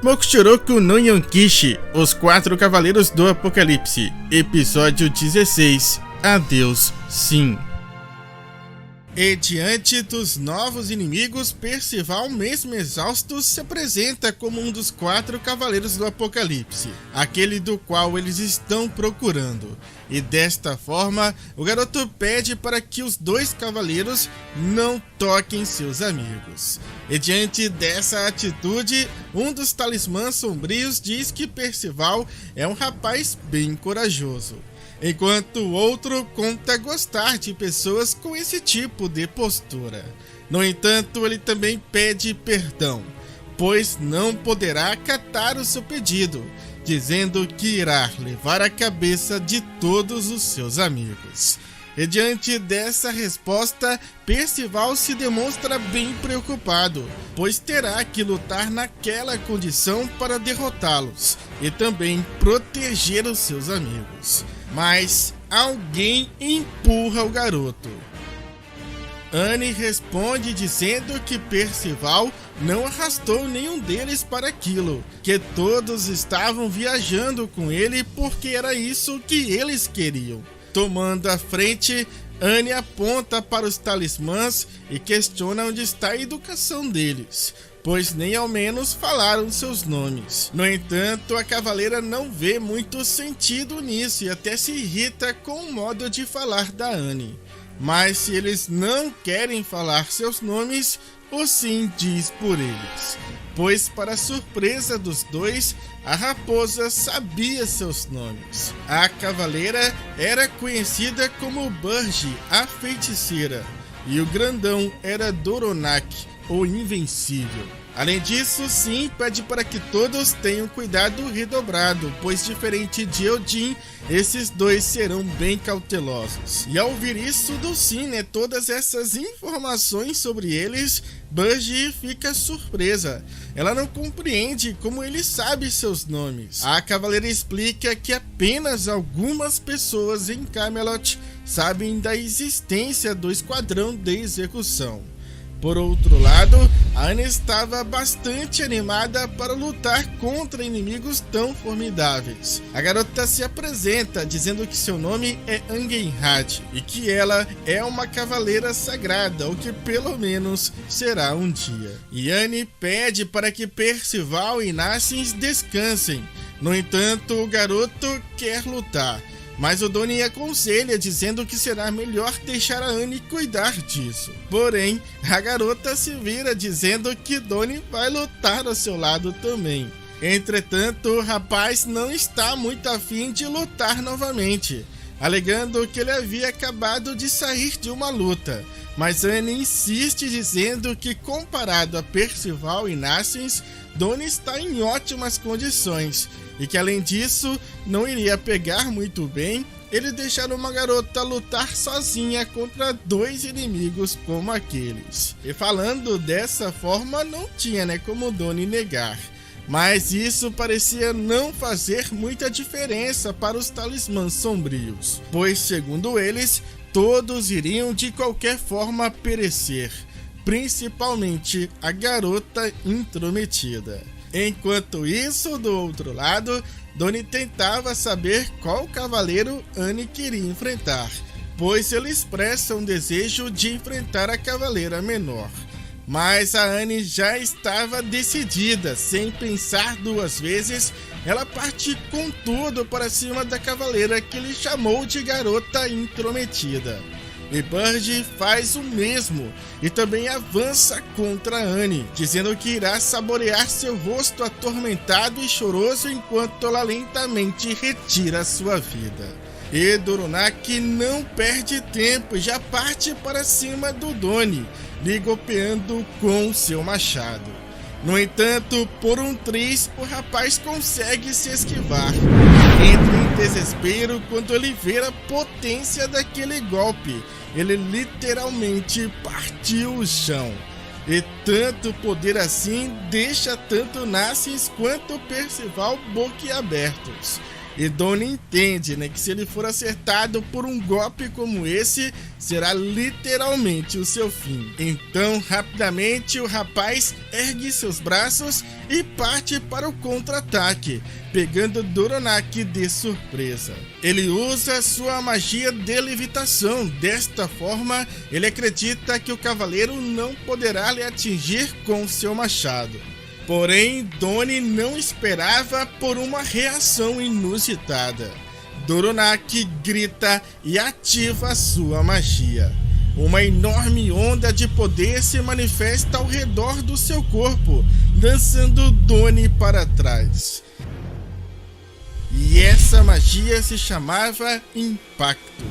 Mokushoroku no Yonkishi, Os Quatro Cavaleiros do Apocalipse, Episódio 16, Adeus, Sim. E diante dos novos inimigos, Percival, mesmo exausto, se apresenta como um dos quatro cavaleiros do Apocalipse, aquele do qual eles estão procurando. E desta forma, o garoto pede para que os dois cavaleiros não toquem seus amigos. E diante dessa atitude, um dos talismãs sombrios diz que Percival é um rapaz bem corajoso, enquanto o outro conta gostar de pessoas com esse tipo de postura. No entanto, ele também pede perdão, pois não poderá acatar o seu pedido, dizendo que irá levar a cabeça de todos os seus amigos. E diante dessa resposta, Percival se demonstra bem preocupado, pois terá que lutar naquela condição para derrotá-los e também proteger os seus amigos. Mas alguém empurra o garoto. Annie responde dizendo que Percival não arrastou nenhum deles para aquilo, que todos estavam viajando com ele porque era isso que eles queriam. Tomando a frente, Annie aponta para os talismãs e questiona onde está a educação deles, pois nem ao menos falaram seus nomes. No entanto, a cavaleira não vê muito sentido nisso e até se irrita com o modo de falar da Annie. Mas se eles não querem falar seus nomes, o Sim diz por eles, pois para surpresa dos dois, a raposa sabia seus nomes. A cavaleira era conhecida como Burge, a feiticeira, e o grandão era Doronak, o invencível. Além disso, Sim pede para que todos tenham cuidado redobrado, pois diferente de Odin, esses dois serão bem cautelosos. E ao ouvir isso do Sim, todas essas informações sobre eles, Burge fica surpresa. Ela não compreende como ele sabe seus nomes. A cavaleira explica que apenas algumas pessoas em Camelot sabem da existência do esquadrão de execução. Por outro lado, a Annie estava bastante animada para lutar contra inimigos tão formidáveis. A garota se apresenta dizendo que seu nome é Angenrad e que ela é uma cavaleira sagrada, o que pelo menos será um dia. E Annie pede para que Percival e Nassins descansem. No entanto, o garoto quer lutar, mas o Doni aconselha, dizendo que será melhor deixar a Annie cuidar disso. Porém, a garota se vira dizendo que Doni vai lutar ao seu lado também. Entretanto, o rapaz não está muito afim de lutar novamente, alegando que ele havia acabado de sair de uma luta. Mas Annie insiste dizendo que, comparado a Percival e Nassins, Doni está em ótimas condições e que, além disso, não iria pegar muito bem ele deixar uma garota lutar sozinha contra dois inimigos como aqueles. E falando dessa forma, não tinha como Doni negar. Mas isso parecia não fazer muita diferença para os talismãs sombrios, pois, segundo eles, todos iriam de qualquer forma perecer, principalmente a garota intrometida. Enquanto isso, do outro lado, Doni tentava saber qual cavaleiro Annie queria enfrentar, pois ele expressa um desejo de enfrentar a cavaleira menor. Mas a Annie já estava decidida, sem pensar duas vezes, ela parte com tudo para cima da cavaleira que ele chamou de garota intrometida. E Burge faz o mesmo e também avança contra Annie, dizendo que irá saborear seu rosto atormentado e choroso enquanto ela lentamente retira sua vida. E Doronak não perde tempo e já parte para cima do Doni, lhe golpeando com seu machado. No entanto, por um triz, o rapaz consegue se esquivar. Entra em desespero quando ele vê a potência daquele golpe. Ele literalmente partiu o chão. E tanto poder assim deixa tanto Nassins quanto Percival boquiabertos. E Donnie entende, que se ele for acertado por um golpe como esse, será literalmente o seu fim. Então, rapidamente, o rapaz ergue seus braços e parte para o contra-ataque, pegando Doronak de surpresa. Ele usa sua magia de levitação. Desta forma, ele acredita que o cavaleiro não poderá lhe atingir com seu machado. Porém, Donnie não esperava por uma reação inusitada. Doronak grita e ativa sua magia. Uma enorme onda de poder se manifesta ao redor do seu corpo, lançando Donnie para trás. E essa magia se chamava Impacto.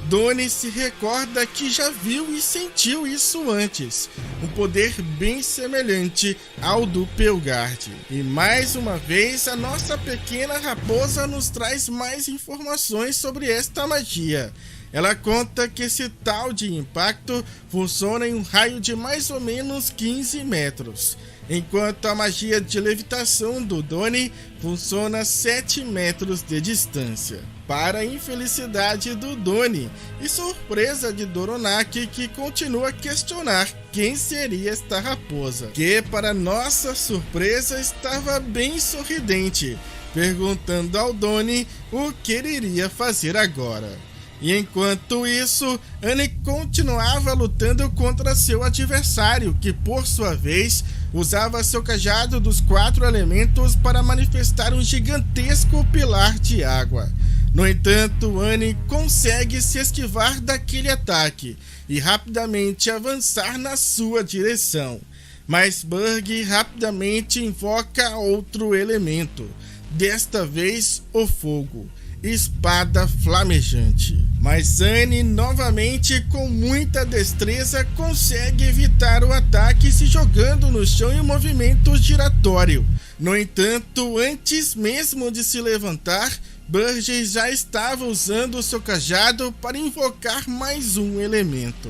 Donnie se recorda que já viu e sentiu isso antes, um poder bem semelhante ao do Pelgard. E mais uma vez, a nossa pequena raposa nos traz mais informações sobre esta magia. Ela conta que esse tal de impacto funciona em um raio de mais ou menos 15 metros, enquanto a magia de levitação do Donnie funciona a 7 metros de distância. Para a infelicidade do Donnie e surpresa de Doronak, que continua a questionar quem seria esta raposa, que para nossa surpresa estava bem sorridente, perguntando ao Donnie o que ele iria fazer agora. E enquanto isso, Annie continuava lutando contra seu adversário, que por sua vez usava seu cajado dos 4 elementos para manifestar um gigantesco pilar de água. No entanto, Annie consegue se esquivar daquele ataque e rapidamente avançar na sua direção. Mas Burg rapidamente invoca outro elemento, desta vez o fogo. Espada flamejante. Mas Annie, novamente com muita destreza, consegue evitar o ataque se jogando no chão em um movimento giratório. No entanto, antes mesmo de se levantar, Burg já estava usando o seu cajado para invocar mais um elemento.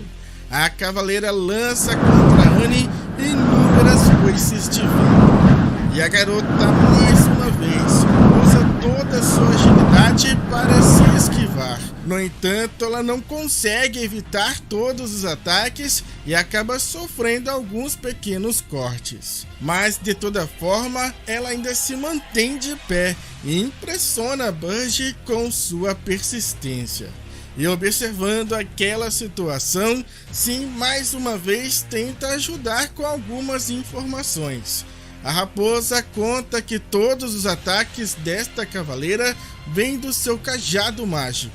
A cavaleira lança contra Annie inúmeras foices de vento. E a garota, mais uma vez, usa toda a sua agilidade para se esquivar. No entanto, ela não consegue evitar todos os ataques e acaba sofrendo alguns pequenos cortes. Mas, de toda forma, ela ainda se mantém de pé e impressiona Burg com sua persistência. E observando aquela situação, Sim mais uma vez tenta ajudar com algumas informações. A raposa conta que todos os ataques desta cavaleira vêm do seu cajado mágico,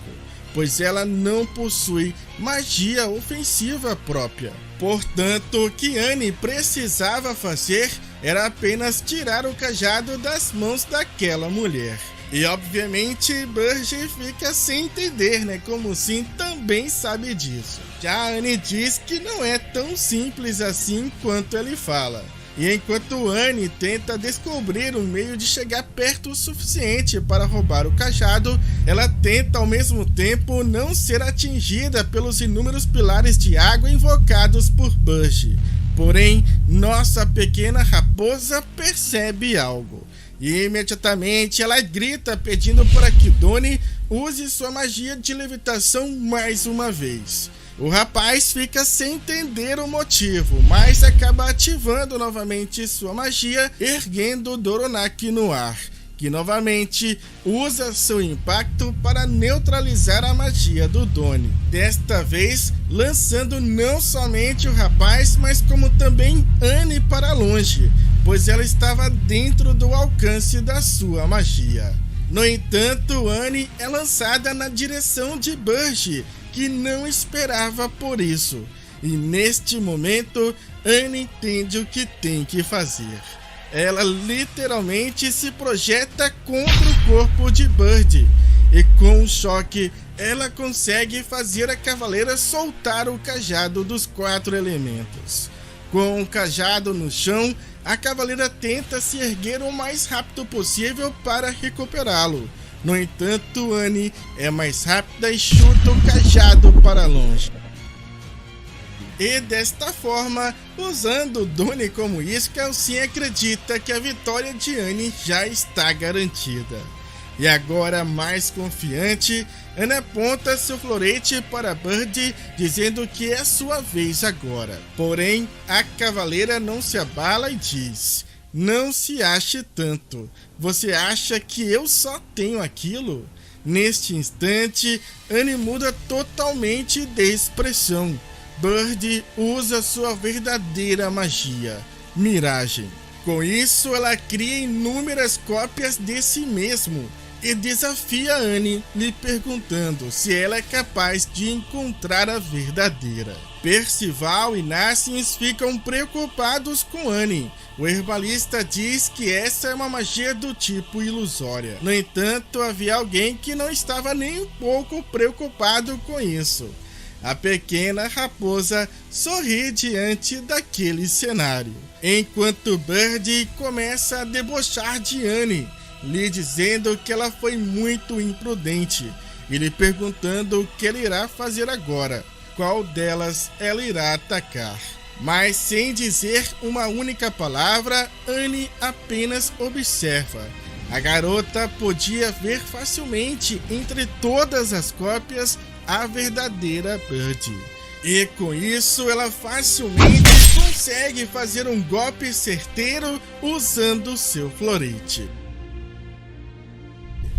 pois ela não possui magia ofensiva própria. Portanto, o que Annie precisava fazer era apenas tirar o cajado das mãos daquela mulher. E obviamente Burg fica sem entender, como Sim também sabe disso. Já Annie diz que não é tão simples assim quanto ele fala. E enquanto Annie tenta descobrir um meio de chegar perto o suficiente para roubar o cajado, ela tenta ao mesmo tempo não ser atingida pelos inúmeros pilares de água invocados por Burg. Porém, nossa pequena raposa percebe algo. E imediatamente ela grita pedindo para que Donnie use sua magia de levitação mais uma vez. O rapaz fica sem entender o motivo, mas acaba ativando novamente sua magia, erguendo Doronak no ar, que novamente usa seu impacto para neutralizar a magia do Donnie. Desta vez, lançando não somente o rapaz, mas como também Annie para longe, pois ela estava dentro do alcance da sua magia. No entanto, Annie é lançada na direção de Burg, que não esperava por isso. E neste momento, Annie entende o que tem que fazer. Ela literalmente se projeta contra o corpo de Burg, e com um choque, ela consegue fazer a cavaleira soltar o cajado dos 4 elementos. Com o cajado no chão, a cavaleira tenta se erguer o mais rápido possível para recuperá-lo. No entanto, Annie é mais rápida e chuta o cajado para longe. E desta forma, usando Donnie como isca, o Sim acredita que a vitória de Annie já está garantida. E agora, mais confiante, Annie aponta seu florete para Bird, dizendo que é sua vez agora. Porém, a cavaleira não se abala e diz: não se ache tanto. Você acha que eu só tenho aquilo? Neste instante, Annie muda totalmente de expressão. Bird usa sua verdadeira magia, Miragem. Com isso, ela cria inúmeras cópias de si mesmo e desafia Annie, lhe perguntando se ela é capaz de encontrar a verdadeira. Percival e Narcís ficam preocupados com Annie. O herbalista diz que essa é uma magia do tipo ilusória. No entanto, havia alguém que não estava nem um pouco preocupado com isso. A pequena raposa sorri diante daquele cenário, enquanto Bird começa a debochar de Annie, lhe dizendo que ela foi muito imprudente e lhe perguntando o que ela irá fazer agora, qual delas ela irá atacar. Mas sem dizer uma única palavra, Annie apenas observa. A garota podia ver facilmente entre todas as cópias a verdadeira Bird. E com isso ela facilmente consegue fazer um golpe certeiro usando seu florete.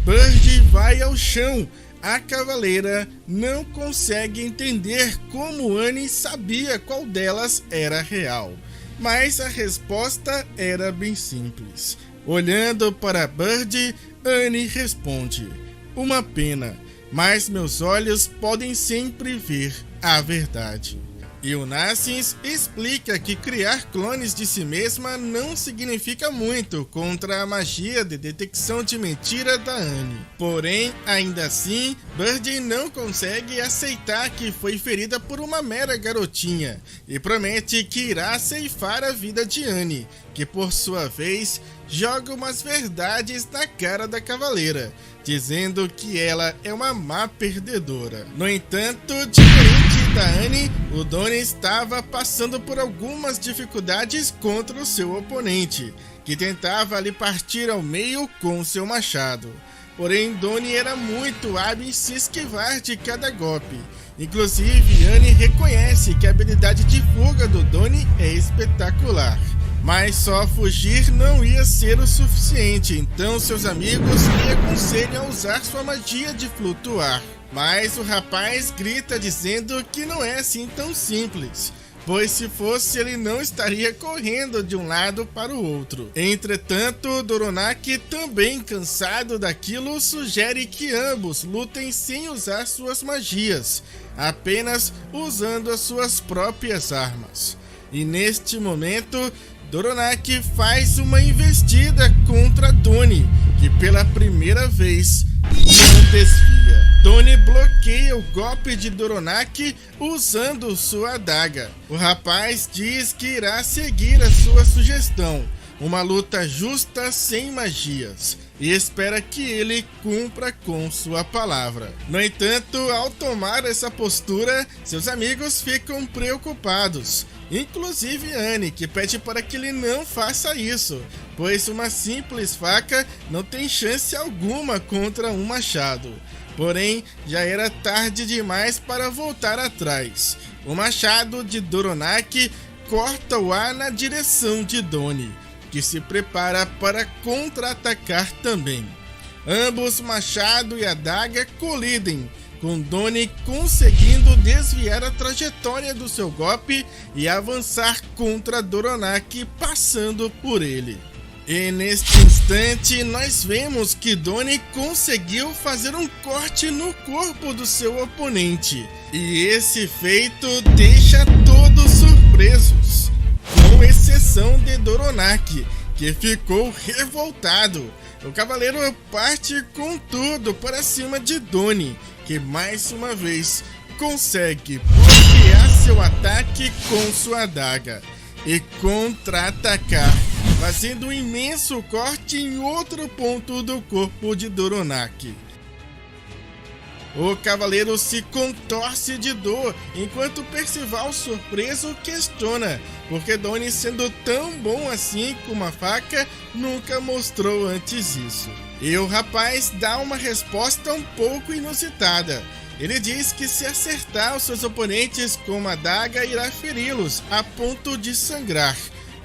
Bird vai ao chão. A cavaleira não consegue entender como Annie sabia qual delas era real. Mas a resposta era bem simples. Olhando para Bird, Annie responde: uma pena, mas meus olhos podem sempre ver a verdade. E o Narcís explica que criar clones de si mesma não significa muito contra a magia de detecção de mentira da Annie. Porém, ainda assim, Bird não consegue aceitar que foi ferida por uma mera garotinha e promete que irá ceifar a vida de Annie, que por sua vez joga umas verdades na cara da cavaleira, dizendo que ela é uma má perdedora. No entanto, diferente da Annie, o Donnie estava passando por algumas dificuldades contra o seu oponente, que tentava lhe partir ao meio com seu machado. Porém, Donnie era muito hábil em se esquivar de cada golpe. Inclusive, Annie reconhece que a habilidade de fuga do Donnie é espetacular. Mas só fugir não ia ser o suficiente, então seus amigos lhe aconselham a usar sua magia de flutuar. Mas o rapaz grita dizendo que não é assim tão simples, pois se fosse ele não estaria correndo de um lado para o outro. Entretanto, Doronak, também cansado daquilo, sugere que ambos lutem sem usar suas magias, apenas usando as suas próprias armas. E neste momento, Doronak faz uma investida contra Donnie, que pela primeira vez não desvia. Donnie bloqueia o golpe de Doronak usando sua adaga. O rapaz diz que irá seguir a sua sugestão, uma luta justa sem magias, e espera que ele cumpra com sua palavra. No entanto, ao tomar essa postura, seus amigos ficam preocupados. Inclusive Annie, que pede para que ele não faça isso, pois uma simples faca não tem chance alguma contra um machado. Porém, já era tarde demais para voltar atrás. O machado de Doronak corta o ar na direção de Donnie, que se prepara para contra-atacar também. Ambos, machado e adaga, colidem, com Donnie conseguindo desviar a trajetória do seu golpe e avançar contra Doronak, passando por ele. E neste instante, nós vemos que Donnie conseguiu fazer um corte no corpo do seu oponente. E esse feito deixa todos surpresos, com exceção de Doronak, que ficou revoltado. O cavaleiro parte com tudo para cima de Donnie, que mais uma vez consegue bloquear seu ataque com sua adaga e contra-atacar, fazendo um imenso corte em outro ponto do corpo de Doronak. O cavaleiro se contorce de dor, enquanto Percival, surpreso, questiona porque Donnie, sendo tão bom assim com uma faca, nunca mostrou antes isso. E o rapaz dá uma resposta um pouco inusitada. Ele diz que se acertar os seus oponentes com uma adaga, irá feri-los a ponto de sangrar,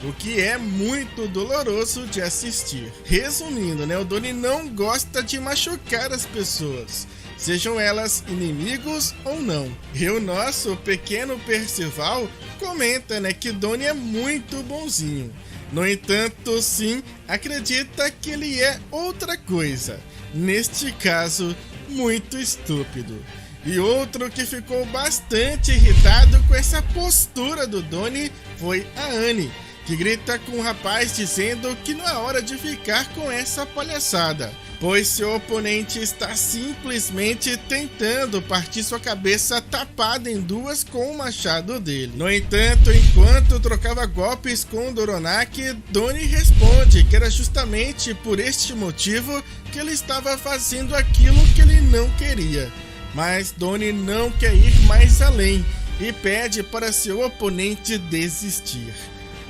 o que é muito doloroso de assistir. Resumindo, o Donnie não gosta de machucar as pessoas, sejam elas inimigos ou não. E o nosso pequeno Percival comenta, que Donnie é muito bonzinho. No entanto, sim, acredita que ele é outra coisa. Neste caso, muito estúpido. E outro que ficou bastante irritado com essa postura do Donnie foi a Annie, que grita com o rapaz dizendo que não é hora de ficar com essa palhaçada, pois seu oponente está simplesmente tentando partir sua cabeça tapada em duas com o machado dele. No entanto, enquanto trocava golpes com Doronak, Donnie responde que era justamente por este motivo que ele estava fazendo aquilo que ele não queria. Mas Donnie não quer ir mais além e pede para seu oponente desistir,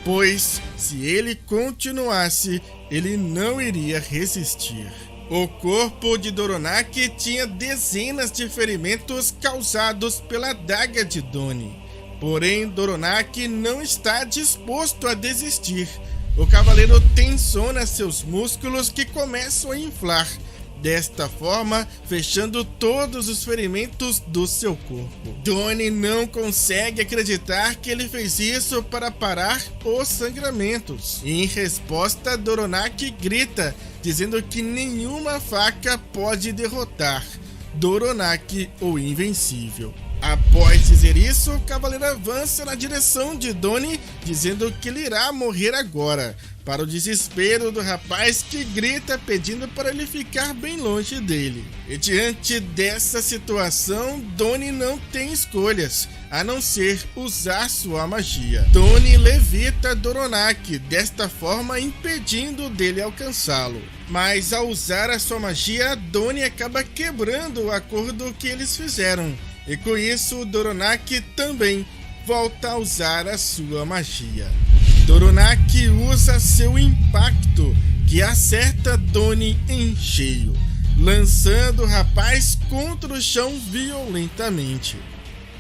pois se ele continuasse, ele não iria resistir. O corpo de Doronak tinha dezenas de ferimentos causados pela adaga de Donnie. Porém, Doronak não está disposto a desistir. O cavaleiro tensiona seus músculos que começam a inflar, desta forma fechando todos os ferimentos do seu corpo. Donnie não consegue acreditar que ele fez isso para parar os sangramentos. Em resposta, Doronak grita, dizendo que nenhuma faca pode derrotar Doronak, o Invencível. Após dizer isso, o cavaleiro avança na direção de Donnie, dizendo que ele irá morrer agora, para o desespero do rapaz, que grita pedindo para ele ficar bem longe dele. E diante dessa situação, Donnie não tem escolhas, a não ser usar sua magia. Donnie levita Doronak, desta forma impedindo dele alcançá-lo. Mas ao usar a sua magia, Donnie acaba quebrando o acordo que eles fizeram. E com isso, Doronak também volta a usar a sua magia. Doronak usa seu impacto, que acerta Donnie em cheio, lançando o rapaz contra o chão violentamente.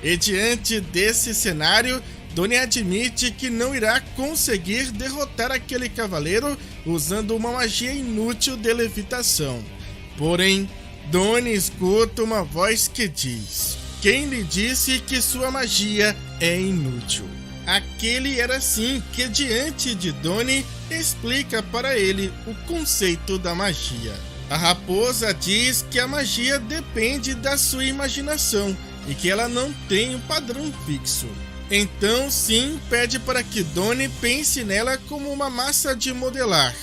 E diante desse cenário, Donnie admite que não irá conseguir derrotar aquele cavaleiro usando uma magia inútil de levitação. Porém, Donnie escuta uma voz que diz: quem lhe disse que sua magia é inútil? Aquele era assim que, diante de Donnie, explica para ele o conceito da magia. A raposa diz que a magia depende da sua imaginação e que ela não tem um padrão fixo. Então, sim, pede para que Donnie pense nela como uma massa de modelar,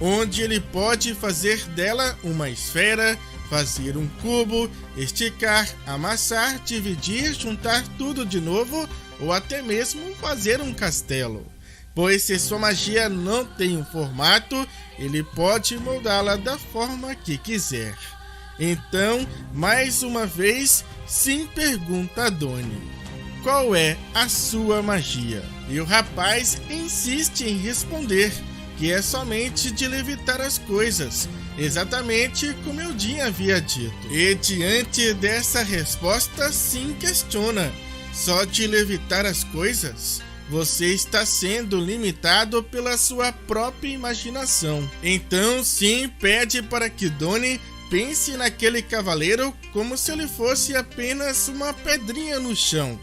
onde ele pode fazer dela uma esfera, fazer um cubo, esticar, amassar, dividir, juntar tudo de novo ou até mesmo fazer um castelo. Pois se sua magia não tem um formato, ele pode moldá-la da forma que quiser. Então, mais uma vez, sim, pergunta a Donnie: qual é a sua magia? E o rapaz insiste em responder que é somente de levitar as coisas, exatamente como Eldin havia dito. E diante dessa resposta, sim, questiona: só de levitar as coisas? Você está sendo limitado pela sua própria imaginação. Então, sim, pede para que Donnie pense naquele cavaleiro como se ele fosse apenas uma pedrinha no chão.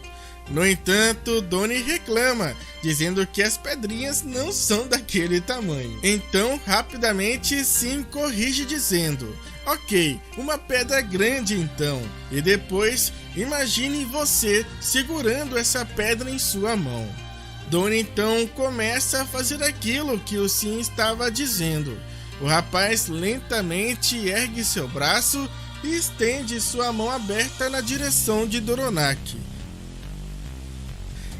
No entanto, Donnie reclama, dizendo que as pedrinhas não são daquele tamanho. Então, rapidamente, sim, corrige dizendo: ok, uma pedra grande então. E depois, imagine você segurando essa pedra em sua mão. Donnie então começa a fazer aquilo que o Sim estava dizendo. O rapaz lentamente ergue seu braço e estende sua mão aberta na direção de Doronak.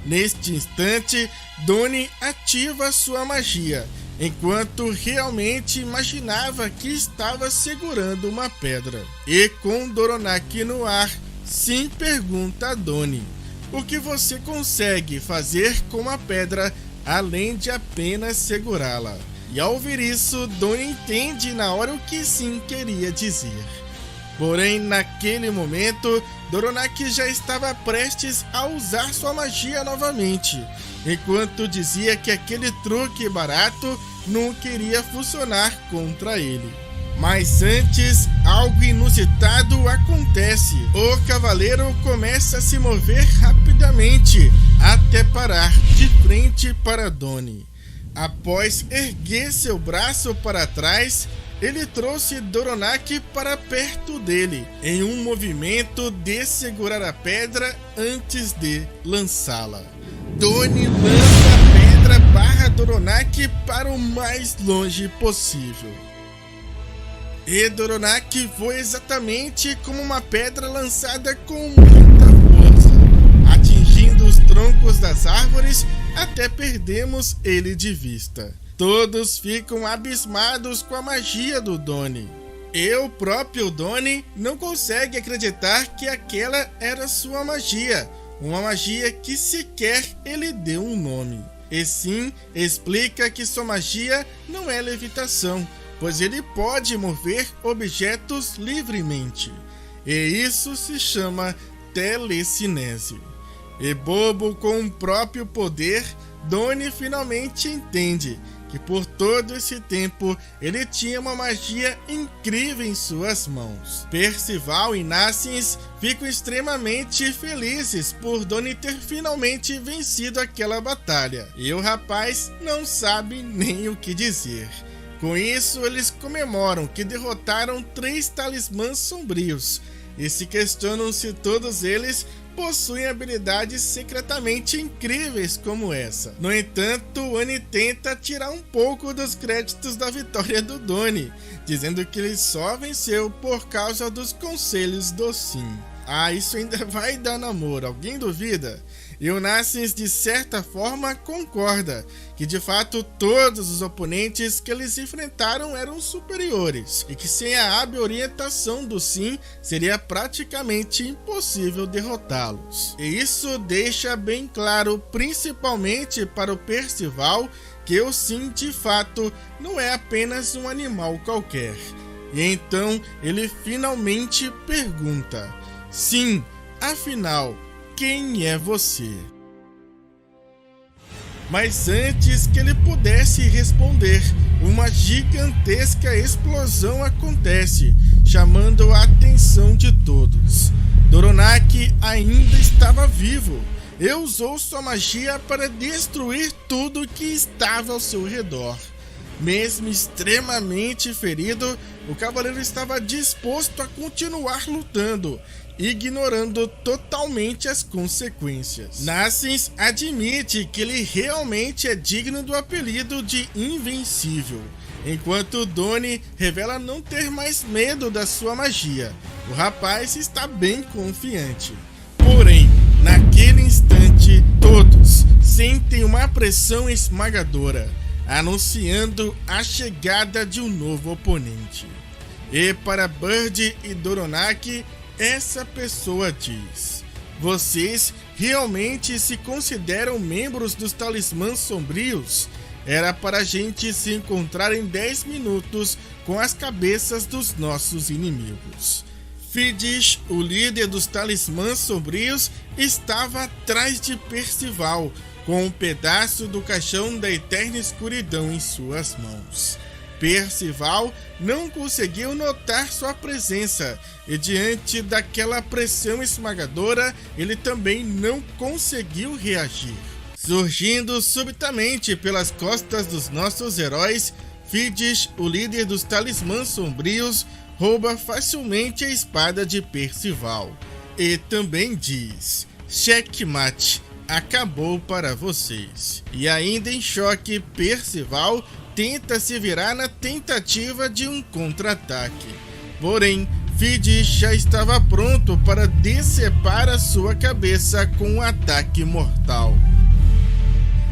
Neste instante, Donnie ativa sua magia, enquanto realmente imaginava que estava segurando uma pedra. E com Doronak no ar, Sim pergunta a Donnie: o que você consegue fazer com uma pedra além de apenas segurá-la. E ao ouvir isso, Donnie entende na hora o que Sim queria dizer. Porém, naquele momento, Doronak já estava prestes a usar sua magia novamente, enquanto dizia que aquele truque barato não queria funcionar contra ele. Mas antes, algo inusitado acontece. O cavaleiro começa a se mover rapidamente, até parar de frente para Donnie. Após erguer seu braço para trás, ele trouxe Doronak para perto dele, em um movimento de segurar a pedra antes de lançá-la. Donnie lança a pedra barra Doronak para o mais longe possível. E Doronak voa exatamente como uma pedra lançada com muita força, atingindo os troncos das árvores até perdemos ele de vista. Todos ficam abismados com a magia do Donnie. E o próprio Donnie não consegue acreditar que aquela era sua magia, uma magia que sequer ele deu um nome. E sim, explica que sua magia não é levitação, pois ele pode mover objetos livremente. E isso se chama telecinese. E bobo com o próprio poder, Donnie finalmente entende que por todo esse tempo ele tinha uma magia incrível em suas mãos. Percival e Nassins ficam extremamente felizes por Donnie ter finalmente vencido aquela batalha. E o rapaz não sabe nem o que dizer. Com isso, eles comemoram que derrotaram 3 talismãs sombrios e se questionam se todos eles possuem habilidades secretamente incríveis como essa. No entanto, Annie tenta tirar um pouco dos créditos da vitória do Donnie, dizendo que ele só venceu por causa dos conselhos do Sim. Ah, isso ainda vai dar namoro, alguém duvida? E o Nassins, de certa forma, concorda que de fato todos os oponentes que eles enfrentaram eram superiores e que sem a hábil orientação do Sim seria praticamente impossível derrotá-los. E isso deixa bem claro, principalmente para o Percival, que o Sim de fato não é apenas um animal qualquer. E então ele finalmente pergunta: Sim, afinal, quem é você? Mas antes que ele pudesse responder, uma gigantesca explosão acontece, chamando a atenção de todos. Doronak ainda estava vivo e usou sua magia para destruir tudo que estava ao seu redor. Mesmo extremamente ferido, o cavaleiro estava disposto a continuar lutando, ignorando totalmente as consequências. Nassins admite que ele realmente é digno do apelido de Invencível, enquanto Donnie revela não ter mais medo da sua magia. O rapaz está bem confiante. Porém, naquele instante, todos sentem uma pressão esmagadora, anunciando a chegada de um novo oponente. E para Bird e Doronak, essa pessoa diz: vocês realmente se consideram membros dos Talismãs Sombrios? Era para a gente se encontrar em 10 minutos com as cabeças dos nossos inimigos. Fidish, o líder dos Talismãs Sombrios, estava atrás de Percival, com um pedaço do caixão da Eterna Escuridão em suas mãos. Percival não conseguiu notar sua presença e, diante daquela pressão esmagadora, ele também não conseguiu reagir. Surgindo subitamente pelas costas dos nossos heróis, Fidish, o líder dos Talismãs Sombrios, rouba facilmente a espada de Percival e também diz: checkmate, acabou para vocês. E ainda em choque, Percival tenta se virar na tentativa de um contra-ataque. Porém, Fidish já estava pronto para decepar a sua cabeça com um ataque mortal.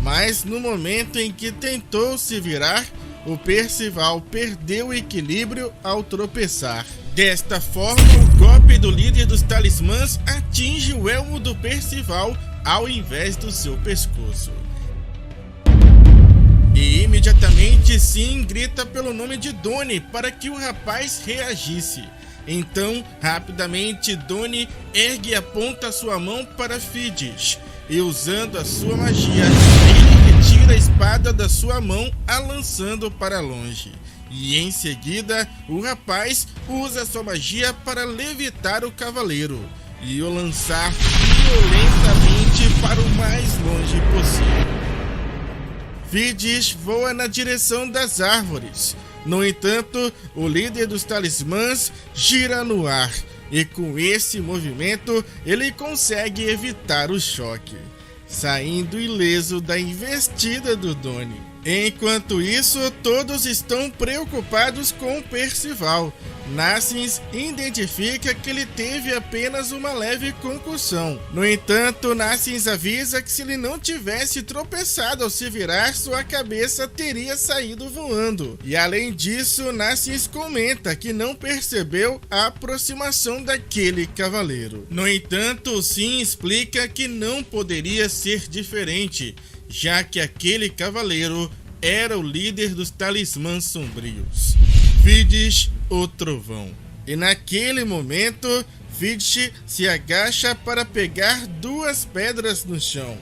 Mas no momento em que tentou se virar, o Percival perdeu o equilíbrio ao tropeçar. Desta forma, o golpe do líder dos talismãs atinge o elmo do Percival ao invés do seu pescoço. imediatamente Sim grita pelo nome de Donnie para que o rapaz reagisse. Então, rapidamente, Donnie ergue e aponta sua mão para Fidges, e usando a sua magia, ele retira a espada da sua mão, a lançando para longe. E em seguida, o rapaz usa sua magia para levitar o cavaleiro e o lançar violentamente para o mais longe possível. Fidges voa na direção das árvores. No entanto, o líder dos talismãs gira no ar, e com esse movimento ele consegue evitar o choque, saindo ileso da investida do Donnie. Enquanto isso, todos estão preocupados com Percival. Nassins identifica que ele teve apenas uma leve concussão. No entanto, Nassins avisa que se ele não tivesse tropeçado ao se virar, sua cabeça teria saído voando. E além disso, Nassins comenta que não percebeu a aproximação daquele cavaleiro. No entanto, Sim explica que não poderia ser diferente, já que aquele cavaleiro era o líder dos talismãs sombrios, Fidges, o Trovão. E naquele momento, Fidges se agacha para pegar duas pedras no chão.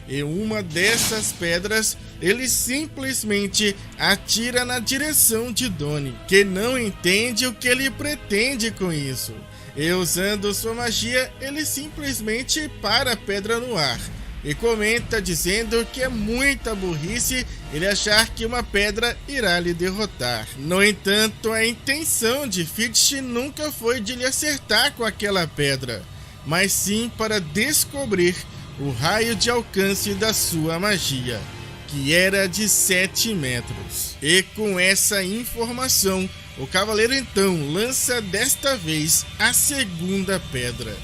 E uma dessas pedras, ele simplesmente atira na direção de Donnie, que não entende o que ele pretende com isso. E usando sua magia, ele simplesmente para a pedra no ar. E comenta dizendo que é muita burrice ele achar que uma pedra irá lhe derrotar. No entanto, a intenção de Fidges nunca foi de lhe acertar com aquela pedra, mas sim para descobrir o raio de alcance da sua magia, que era de 7 metros. E com essa informação, o cavaleiro então lança desta vez a segunda pedra,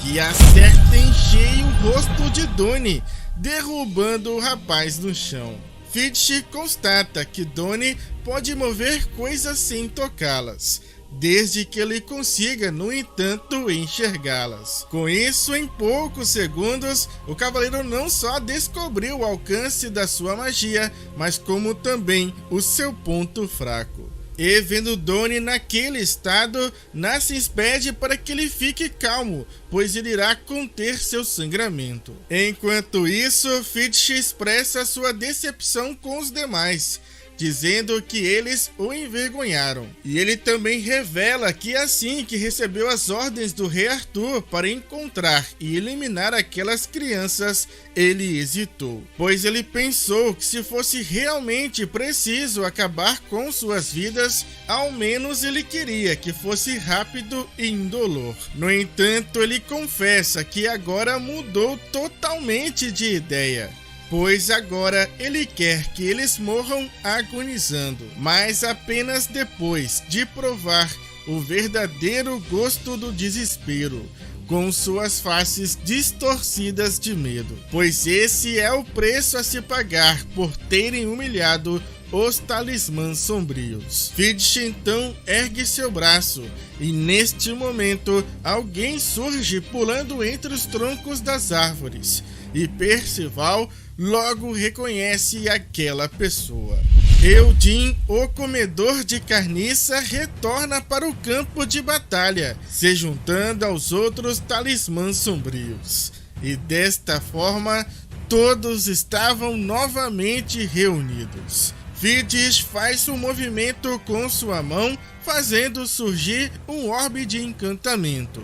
que acerta em cheio o rosto de Donnie, derrubando o rapaz no chão. Fidges constata que Donnie pode mover coisas sem tocá-las, desde que ele consiga, no entanto, enxergá-las. Com isso, em poucos segundos, o cavaleiro não só descobriu o alcance da sua magia, mas como também o seu ponto fraco. E vendo Donnie naquele estado, Nassins pede para que ele fique calmo, pois ele irá conter seu sangramento. Enquanto isso, Fidges expressa sua decepção com os demais, dizendo que eles o envergonharam. E ele também revela que assim que recebeu as ordens do rei Arthur para encontrar e eliminar aquelas crianças, ele hesitou, pois ele pensou que se fosse realmente preciso acabar com suas vidas, ao menos ele queria que fosse rápido e indolor. No entanto, ele confessa que agora mudou totalmente de ideia, pois agora ele quer que eles morram agonizando, mas apenas depois de provar o verdadeiro gosto do desespero, com suas faces distorcidas de medo, pois esse é o preço a se pagar por terem humilhado os talismãs sombrios. Fidges então ergue seu braço, e neste momento alguém surge pulando entre os troncos das árvores, e Percival logo reconhece aquela pessoa. Eldin, o comedor de carniça, retorna para o campo de batalha, se juntando aos outros talismãs sombrios. E desta forma, todos estavam novamente reunidos. Fidges faz um movimento com sua mão, fazendo surgir um orbe de encantamento.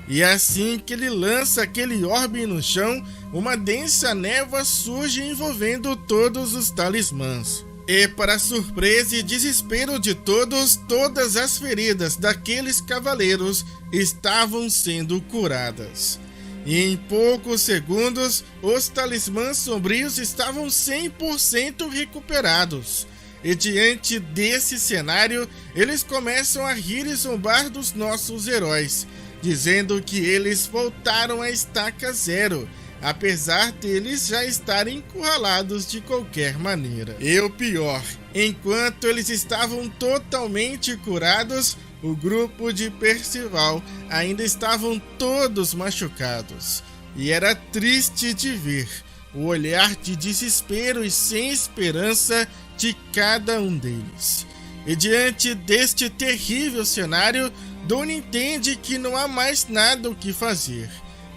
E assim que ele lança aquele orbe no chão, uma densa névoa surge envolvendo todos os talismãs. E para surpresa e desespero de todos, todas as feridas daqueles cavaleiros estavam sendo curadas. E em poucos segundos, os talismãs sombrios estavam 100% recuperados. E diante desse cenário, eles começam a rir e zombar dos nossos heróis, dizendo que eles voltaram à estaca zero, apesar deles já estarem encurralados de qualquer maneira. E o pior, enquanto eles estavam totalmente curados, o grupo de Percival ainda estavam todos machucados. E era triste de ver o olhar de desespero e sem esperança de cada um deles. E diante deste terrível cenário, Donnie entende que não há mais nada o que fazer,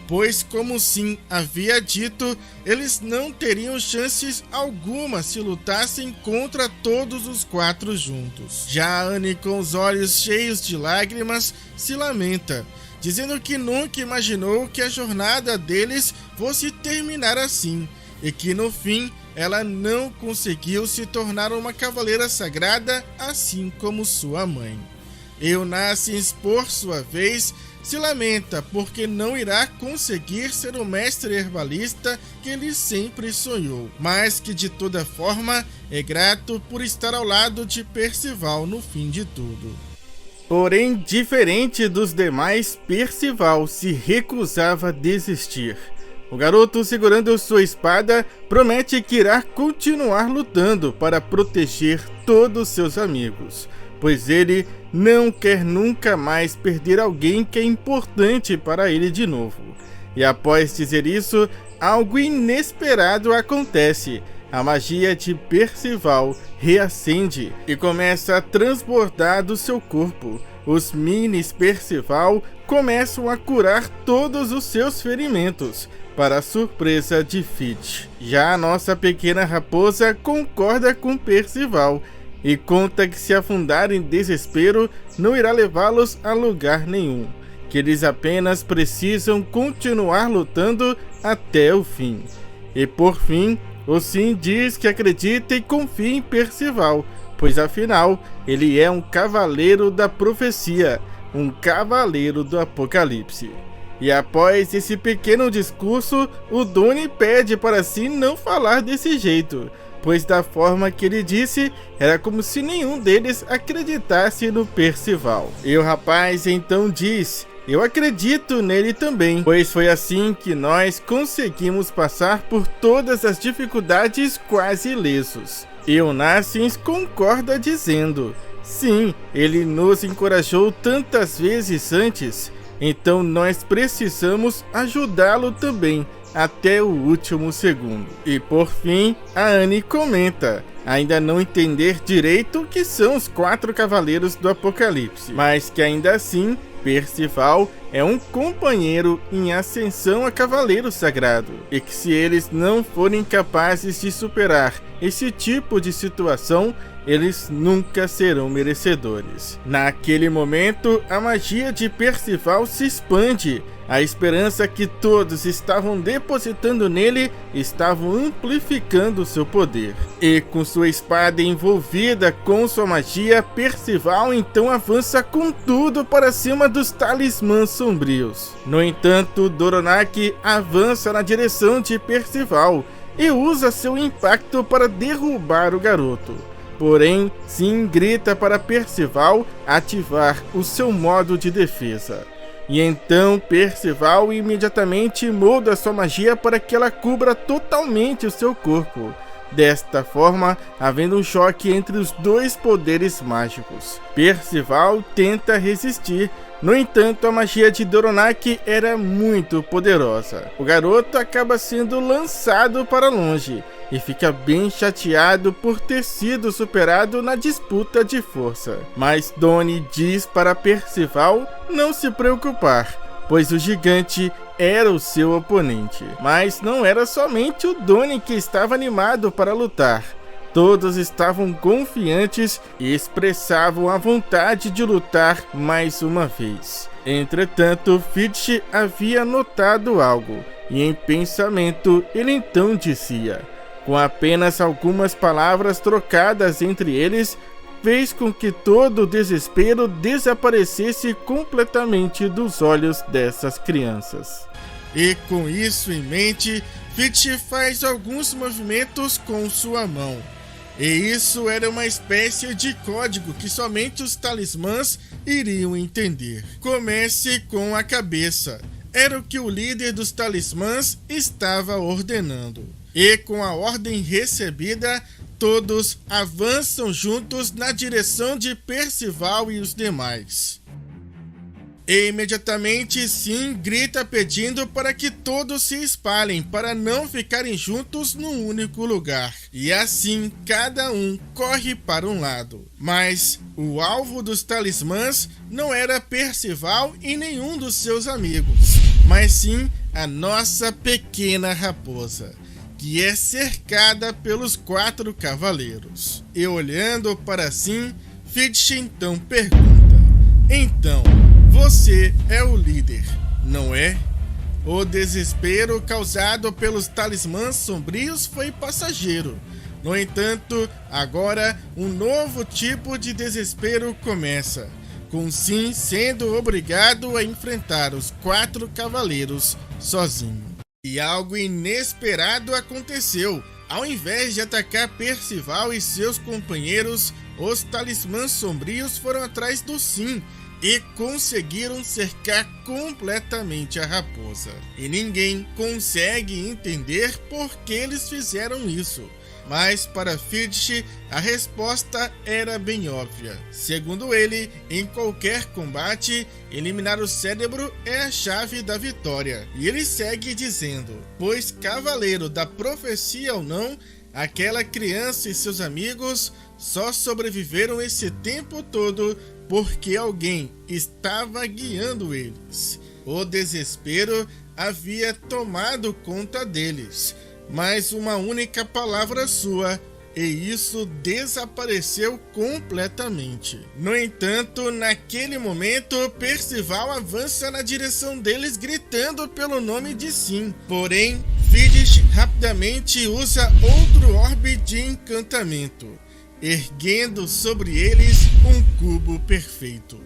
pois, como Sim havia dito, eles não teriam chances alguma se lutassem contra todos os 4 juntos. Já Annie, com os olhos cheios de lágrimas, se lamenta, dizendo que nunca imaginou que a jornada deles fosse terminar assim, e que no fim ela não conseguiu se tornar uma cavaleira sagrada assim como sua mãe. Eunassis, por sua vez, se lamenta porque não irá conseguir ser o mestre herbalista que ele sempre sonhou, mas que de toda forma é grato por estar ao lado de Percival no fim de tudo. Porém, diferente dos demais, Percival se recusava a desistir. O garoto, segurando sua espada, promete que irá continuar lutando para proteger todos seus amigos, pois ele não quer nunca mais perder alguém que é importante para ele de novo. E após dizer isso, algo inesperado acontece. A magia de Percival reacende e começa a transbordar do seu corpo. Os minis Percival começam a curar todos os seus ferimentos, para a surpresa de Fitch. Já a nossa pequena raposa concorda com Percival e conta que se afundar em desespero não irá levá-los a lugar nenhum, que eles apenas precisam continuar lutando até o fim. E por fim, o Sim diz que acredita e confia em Percival, pois afinal ele é um cavaleiro da profecia, um cavaleiro do apocalipse. E após esse pequeno discurso, o Donnie pede para Sim não falar desse jeito, pois da forma que ele disse, era como se nenhum deles acreditasse no Percival. E o rapaz então diz: eu acredito nele também, pois foi assim que nós conseguimos passar por todas as dificuldades quase ilesos. E Eunassis concorda dizendo: sim, ele nos encorajou tantas vezes antes, então nós precisamos ajudá-lo também, até o último segundo. E por fim, a Annie comenta ainda não entender direito o que são os 4 cavaleiros do Apocalipse, mas que ainda assim Percival é um companheiro em ascensão a cavaleiro sagrado, e que se eles não forem capazes de superar esse tipo de situação, eles nunca serão merecedores. Naquele momento, a magia de Percival se expande. A esperança que todos estavam depositando nele estavam amplificando seu poder. E com sua espada envolvida com sua magia, Percival então avança com tudo para cima dos talismãs sombrios. No entanto, Doronak avança na direção de Percival e usa seu impacto para derrubar o garoto. Porém, Sim grita para Percival ativar o seu modo de defesa. E então Percival imediatamente molda sua magia para que ela cubra totalmente o seu corpo. Desta forma, havendo um choque entre os 2 poderes mágicos. Percival tenta resistir, no entanto a magia de Doronak era muito poderosa. O garoto acaba sendo lançado para longe e fica bem chateado por ter sido superado na disputa de força. Mas Donnie diz para Percival não se preocupar, pois o gigante era o seu oponente. Mas não era somente o Donnie que estava animado para lutar. Todos estavam confiantes e expressavam a vontade de lutar mais uma vez. Entretanto, Fitch havia notado algo, e em pensamento ele então dizia: com apenas algumas palavras trocadas entre eles, fez com que todo o desespero desaparecesse completamente dos olhos dessas crianças. E com isso em mente, Fitch faz alguns movimentos com sua mão. E isso era uma espécie de código que somente os talismãs iriam entender. Comece com a cabeça. Era o que o líder dos talismãs estava ordenando. E com a ordem recebida, todos avançam juntos na direção de Percival e os demais. E imediatamente Sim grita pedindo para que todos se espalhem para não ficarem juntos num único lugar. E assim cada um corre para um lado. Mas o alvo dos talismãs não era Percival e nenhum dos seus amigos, mas sim a nossa pequena raposa, que é cercada pelos 4 cavaleiros. E olhando para Sim, Fitch então pergunta: então, você é o líder, não é? O desespero causado pelos talismãs sombrios foi passageiro. No entanto, agora um novo tipo de desespero começa, com Sim sendo obrigado a enfrentar os 4 cavaleiros sozinho. E algo inesperado aconteceu. Ao invés de atacar Percival e seus companheiros, os talismãs sombrios foram atrás do Sim e conseguiram cercar completamente a raposa. E ninguém consegue entender por que eles fizeram isso. Mas para Fitch, a resposta era bem óbvia. Segundo ele, em qualquer combate, eliminar o cérebro é a chave da vitória. E ele segue dizendo: pois cavaleiro da profecia ou não, aquela criança e seus amigos só sobreviveram esse tempo todo porque alguém estava guiando eles. O desespero havia tomado conta deles, mas uma única palavra sua, e isso desapareceu completamente. No entanto, naquele momento, Percival avança na direção deles gritando pelo nome de Sim. Porém, Fitch rapidamente usa outro orbe de encantamento, erguendo sobre eles um cubo perfeito.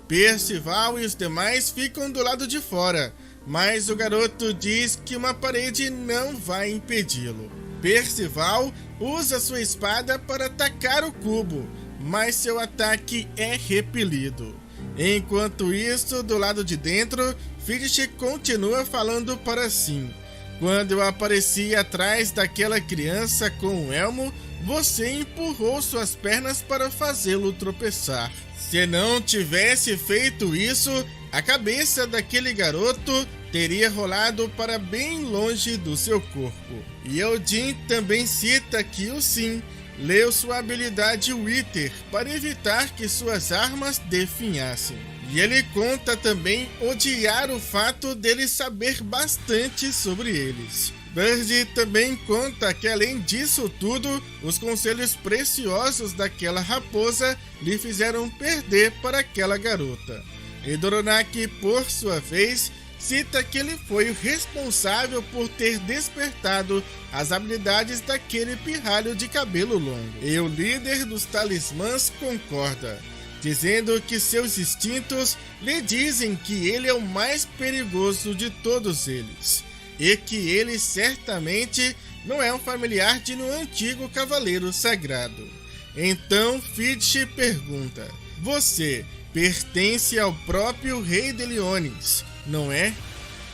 Percival e os demais ficam do lado de fora, mas o garoto diz que uma parede não vai impedi-lo. Percival usa sua espada para atacar o cubo, mas seu ataque é repelido. Enquanto isso, do lado de dentro, Fitch continua falando para Sim: quando eu apareci atrás daquela criança com o elmo, você empurrou suas pernas para fazê-lo tropeçar. Se não tivesse feito isso, a cabeça daquele garoto teria rolado para bem longe do seu corpo. E Odin também cita que o Sim leu sua habilidade Wither para evitar que suas armas definhassem. E ele conta também odiar o fato dele saber bastante sobre eles. Bird também conta que, além disso tudo, os conselhos preciosos daquela raposa lhe fizeram perder para aquela garota. E Doronak, por sua vez, cita que ele foi o responsável por ter despertado as habilidades daquele pirralho de cabelo longo. E o líder dos talismãs concorda, dizendo que seus instintos lhe dizem que ele é o mais perigoso de todos eles, e que ele certamente não é um familiar de um antigo cavaleiro sagrado. Então Fitch pergunta: você pertence ao próprio rei de Leones, não é?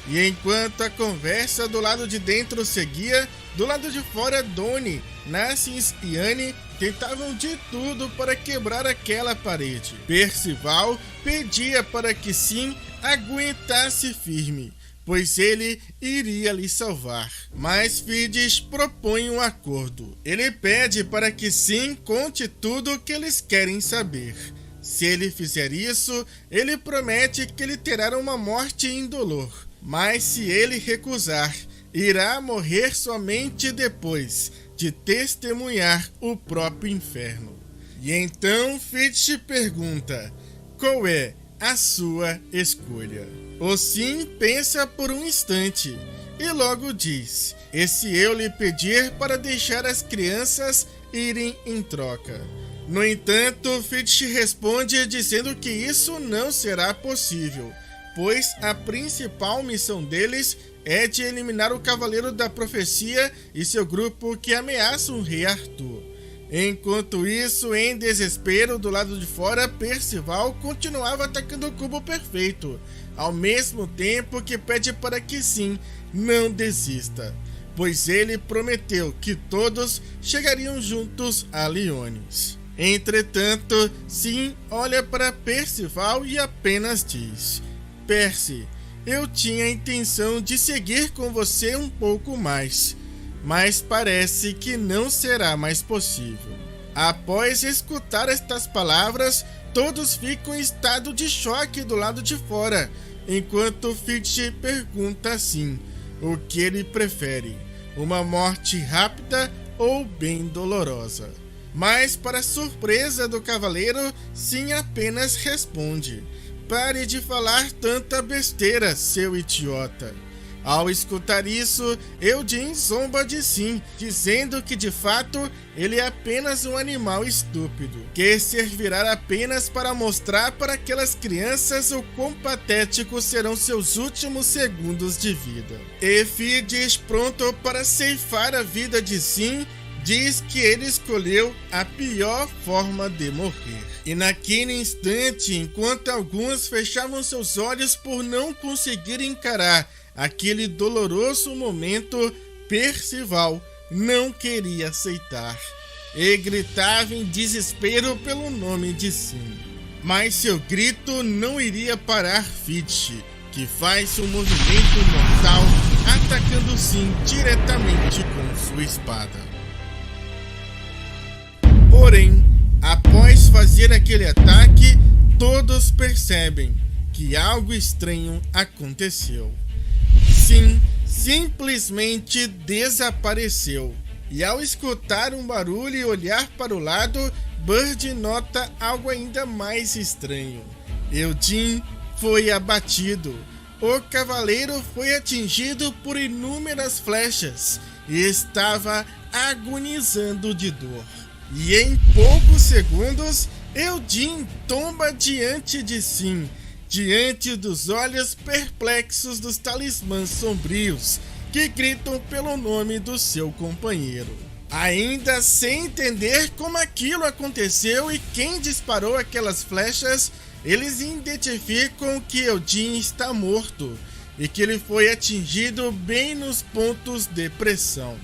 E enquanto a conversa do lado de dentro seguia, do lado de fora Doni, Nassins e Anne tentavam de tudo para quebrar aquela parede. Percival pedia para que Sim aguentasse firme, pois ele iria lhe salvar. Mas Fitch propõe um acordo. Ele pede para que Sim conte tudo o que eles querem saber. Se ele fizer isso, ele promete que lhe terá uma morte indolor. Mas se ele recusar, irá morrer somente depois de testemunhar o próprio inferno. E então Fitch pergunta: qual é a sua escolha? O Sim pensa por um instante e logo diz: e se eu lhe pedir para deixar as crianças irem em troca? No entanto, Fitch responde dizendo que isso não será possível, pois a principal missão deles é de eliminar o Cavaleiro da Profecia e seu grupo que ameaçam o Rei Arthur. Enquanto isso, em desespero, do lado de fora, Percival continuava atacando o cubo perfeito, ao mesmo tempo que pede para que Sim não desista, pois ele prometeu que todos chegariam juntos a Leones. Entretanto, Sim olha para Percival e apenas diz: disperse. Eu tinha a intenção de seguir com você um pouco mais, mas parece que não será mais possível. Após escutar estas palavras, todos ficam em estado de choque do lado de fora, enquanto Fitch pergunta assim, o que ele prefere, uma morte rápida ou bem dolorosa. Mas, para surpresa do cavaleiro, Sim apenas responde, pare de falar tanta besteira, seu idiota. Ao escutar isso, Eldin zomba de Sim, dizendo que de fato ele é apenas um animal estúpido, que servirá apenas para mostrar para aquelas crianças o quão patéticos serão seus últimos segundos de vida. E Fides, pronto para ceifar a vida de Sim, diz que ele escolheu a pior forma de morrer. E naquele instante, enquanto alguns fechavam seus olhos por não conseguir encarar aquele doloroso momento, Percival não queria aceitar e gritava em desespero pelo nome de Sim. Mas seu grito não iria parar Fitch, que faz um movimento mortal atacando Sim diretamente com sua espada. Porém, após fazer aquele ataque, todos percebem que algo estranho aconteceu. Sim simplesmente desapareceu. E ao escutar um barulho e olhar para o lado, Bird nota algo ainda mais estranho. Eldin foi abatido. O cavaleiro foi atingido por inúmeras flechas e estava agonizando de dor. E em poucos segundos, Eldin tomba diante de Sim, diante dos olhos perplexos dos talismãs sombrios, que gritam pelo nome do seu companheiro. Ainda sem entender como aquilo aconteceu e quem disparou aquelas flechas, eles identificam que Eldin está morto e que ele foi atingido bem nos pontos de pressão.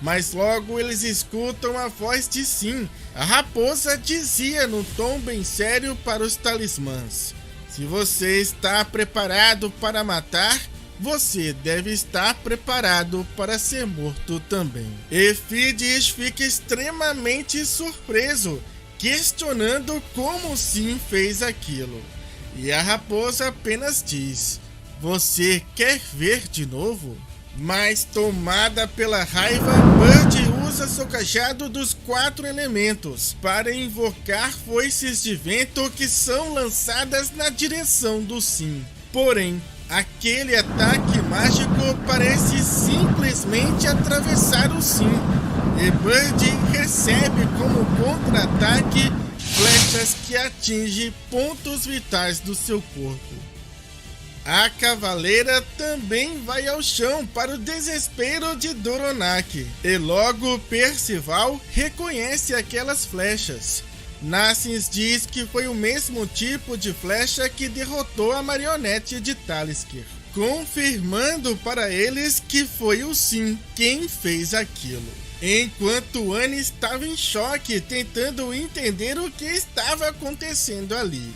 Mas logo eles escutam a voz de Sim. A raposa dizia num tom bem sério para os talismãs: se você está preparado para matar, você deve estar preparado para ser morto também. E Fides fica extremamente surpreso, questionando como Sim fez aquilo. E a raposa apenas diz: você quer ver de novo? Mas tomada pela raiva, Bird usa seu cajado dos 4 elementos para invocar foices de vento que são lançadas na direção do Sim. Porém, aquele ataque mágico parece simplesmente atravessar o Sim, e Bird recebe como contra-ataque flechas que atingem pontos vitais do seu corpo. A cavaleira também vai ao chão para o desespero de Doronak, e logo Percival reconhece aquelas flechas. Nassins diz que foi o mesmo tipo de flecha que derrotou a marionete de Talisker, confirmando para eles que foi o Sim quem fez aquilo. Enquanto Anne estava em choque, tentando entender o que estava acontecendo ali.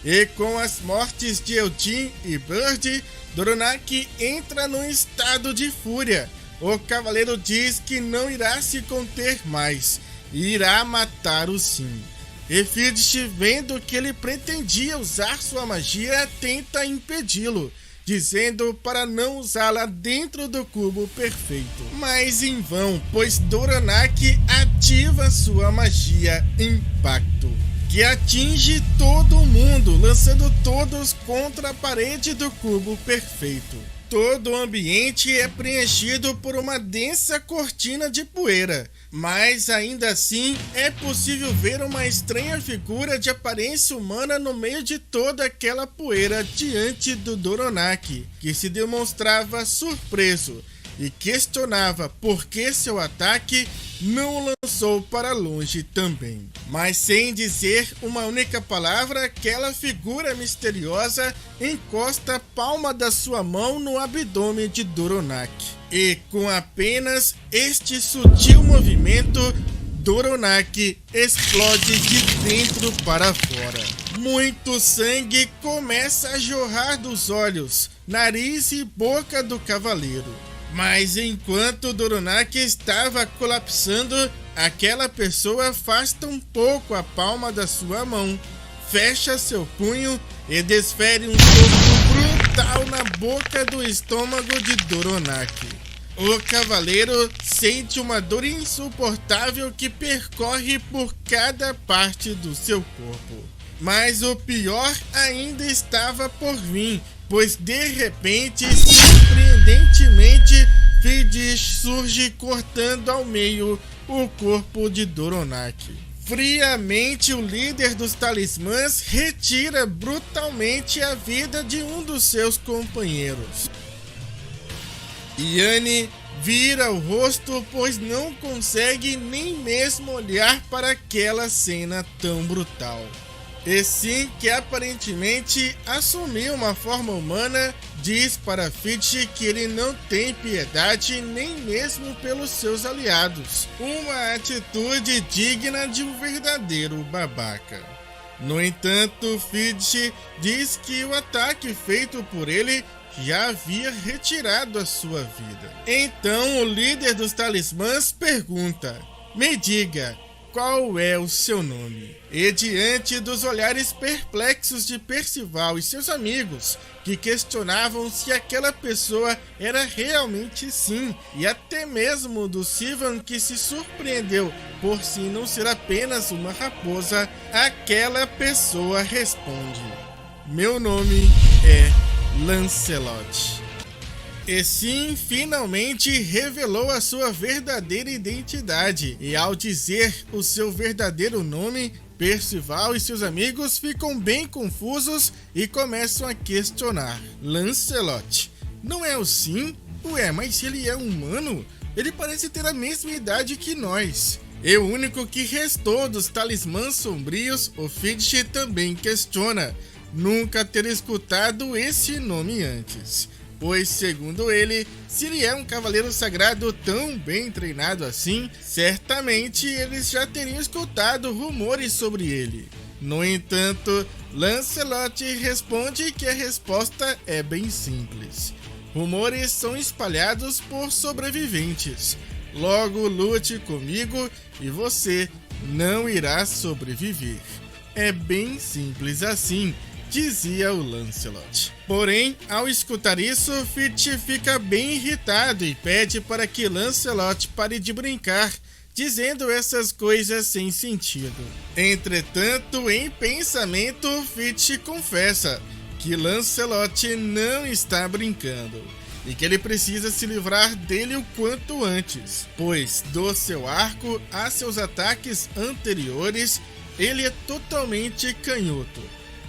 E com as mortes de Eldin e Bird, Doronak entra num estado de fúria. O cavaleiro diz que não irá se conter mais e irá matar o Sim. E Fides, vendo que ele pretendia usar sua magia, tenta impedi-lo, dizendo para não usá-la dentro do cubo perfeito. Mas em vão, pois Doronak ativa sua magia Impacto, que atinge todo mundo, lançando todos contra a parede do cubo perfeito. Todo o ambiente é preenchido por uma densa cortina de poeira, mas ainda assim é possível ver uma estranha figura de aparência humana no meio de toda aquela poeira diante do Doronak, que se demonstrava surpreso e questionava por que seu ataque não o lançou para longe também. Mas sem dizer uma única palavra, aquela figura misteriosa encosta a palma da sua mão no abdômen de Doronak. E com apenas este sutil movimento, Doronak explode de dentro para fora. Muito sangue começa a jorrar dos olhos, nariz e boca do cavaleiro. Mas enquanto Doronak estava colapsando, aquela pessoa afasta um pouco a palma da sua mão, fecha seu punho e desfere um soco brutal na boca do estômago de Doronak. O cavaleiro sente uma dor insuportável que percorre por cada parte do seu corpo. Mas o pior ainda estava por vir, pois de repente, surpreendentemente, Fidish surge cortando ao meio o corpo de Doronak. Friamente, o líder dos talismãs retira brutalmente a vida de um dos seus companheiros. Yanni vira o rosto, pois não consegue nem mesmo olhar para aquela cena tão brutal. E sim que aparentemente assumiu uma forma humana, diz para Fidish que ele não tem piedade nem mesmo pelos seus aliados. Uma atitude digna de um verdadeiro babaca. No entanto, Fidish diz que o ataque feito por ele já havia retirado a sua vida. Então o líder dos talismãs pergunta: "Me diga, qual é o seu nome?" E diante dos olhares perplexos de Percival e seus amigos, que questionavam se aquela pessoa era realmente Sin, e até mesmo do Sivan, que se surpreendeu por Sin não ser apenas uma raposa, aquela pessoa responde: "Meu nome é Lancelot." E Sin finalmente revelou a sua verdadeira identidade, e ao dizer o seu verdadeiro nome, Percival e seus amigos ficam bem confusos e começam a questionar. "Lancelot, não é o Sin? Ué, mas ele é humano? Ele parece ter a mesma idade que nós." E o único que restou dos talismãs sombrios, o Fidish, também questiona nunca ter escutado esse nome antes, pois, segundo ele, se ele é um cavaleiro sagrado tão bem treinado assim, certamente eles já teriam escutado rumores sobre ele. No entanto, Lancelot responde que a resposta é bem simples. Rumores são espalhados por sobreviventes. Logo, lute comigo e você não irá sobreviver. É bem simples assim, dizia o Lancelot. Porém, ao escutar isso, Fidish fica bem irritado e pede para que Lancelot pare de brincar, dizendo essas coisas sem sentido. Entretanto, em pensamento, Fidish confessa que Lancelot não está brincando e que ele precisa se livrar dele o quanto antes, pois do seu arco a seus ataques anteriores, ele é totalmente canhoto.